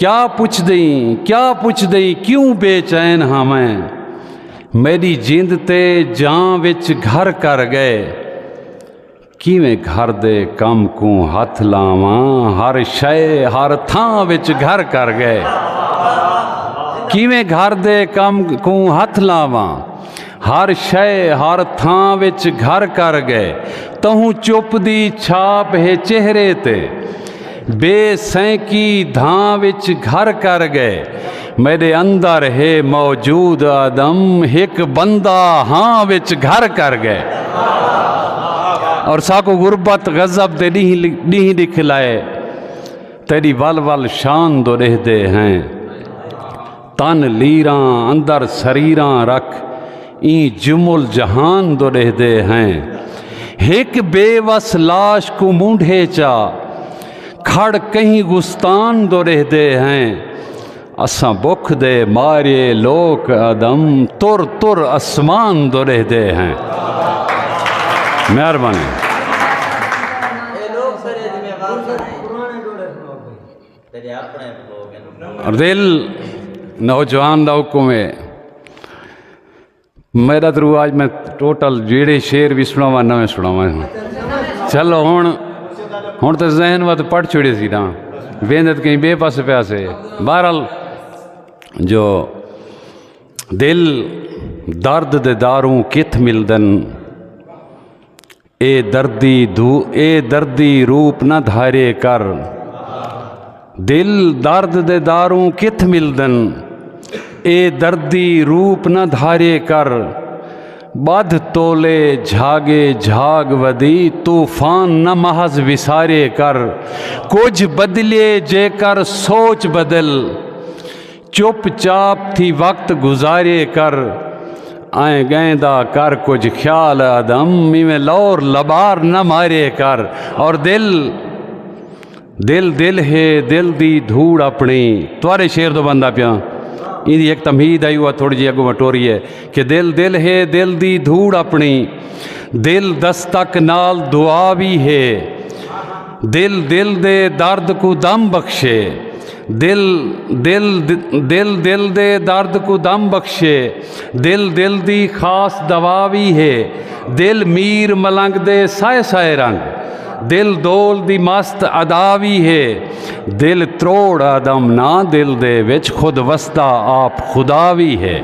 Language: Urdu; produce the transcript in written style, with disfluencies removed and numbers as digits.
کیا پوچھ دئی کیوں بے چین ہاں میں میری جند تے جان وچ گھر کر گئے کیویں گھر دے کم کو ہاتھ لاواں ہر شے ہر تھاں وچ گھر کر گئے کیویں گھر دے کم کو ہاتھ لاواں ہر شے ہر تھاں وچ گھر کر گئے تہوں چپ دی چھاپ ہے چہرے تے بے سینکی دھاں وچ گھر کر گئے میرے اندر ہے موجود آدم ایک بندہ ہاں وچ گھر کر گئے اور ساکو غربت غضب دے نہیں دکھلائے تیری ول ول شان دو رہ دے ہیں تن لیراں اندر سریراں رکھ این جمل جہان دو رہ دے ہیں ایک بے وس لاش کو مونڈھے چا کھڑ کہیں گستان دو رہ دے ہیں اساں بکھ دے مارے لوک آدم تر تر اسمان دو رہ دے ہیں مہربانی اور دل نوجوان دا حکم ہے میرا درو آج میں ٹوٹل جیڑے شیر بھی سناواں نویں سناواں چلو ہون تو ذہن وقت پڑھ چھوڑے سی نا ویندت کہیں بے پاس پیاسے بہرحال جو دل درد دے داروں کت ملدن اے دردی روپ نہ دھارے کر دل درد دے داروں کت ملدن اے دردی روپ نہ دھارے کر بدھ تولے جھاگے جھاگ ودی طوفان نہ محض وسارے کر کچھ بدلے جے کر سوچ بدل چپ چاپ تھی وقت گزارے کر آئیں گیندہ کر کچھ خیال آدم میں لور لبار نہ مارے کر اور دل ہے دل دی دھوڑ اپنی توارے شیر دو بندہ پیا یہ ایک تمہید آئی ہوا تھوڑی جی اگو مٹوری ہے کہ دل ہے دل دی دھوڑ اپنی دل دستک نال دعا بھی ہے دل دے درد کو دم بخشے دل دے درد کو دم بخشے دل دی خاص دوا بھی ہے دل میر ملنگ دے سائے سائے رنگ دل دول دی مست ادا بھی ہے دل تروڑ آدم نہ دل دے وچ خود وسطہ آپ خدا بھی ہے